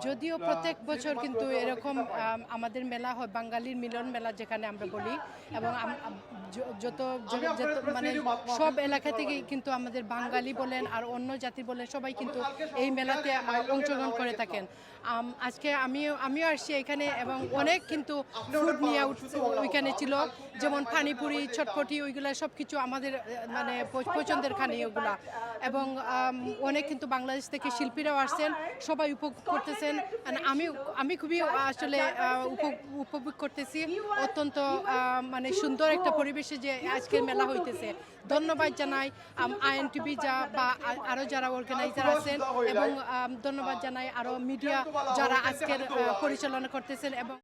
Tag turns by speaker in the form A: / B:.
A: যদিও প্রত্যেক বছর কিন্তু এরকম আমাদের মেলা হয়, বাঙালির মিলন মেলা যেখানে আমরা বলি, এবং মানে সব এলাকা থেকে কিন্তু আমাদের বাঙালি বলেন আর অন্য জাতি বলেন সবাই কিন্তু এই মেলাতে অংশগ্রহণ করে থাকেন। আজকে আমিও আসছি এখানে, এবং অনেক কিন্তু ফুড নিয়ে ওইখানে ছিল, যেমন পানিপুরি, চটপটি, ওইগুলা সব কিছু আমাদের মানে পছন্দের খানি ওগুলা। এবং অনেক কিন্তু বাংলাদেশ থেকে শিল্পীরাও আসছেন, সবাই উপভোগ করতেছেন। আমি খুবই আসলে উপভোগ করতেছি, অত্যন্ত মানে সুন্দর একটা পরিবেশে যে আজকের মেলা হইতেছে। ধন্যবাদ জানাই INTV বা আরও যারা অর্গানাইজার আছেন, এবং ধন্যবাদ জানাই আরও মিডিয়া যারা আজকের পরিচালনা করতেছেন। এবং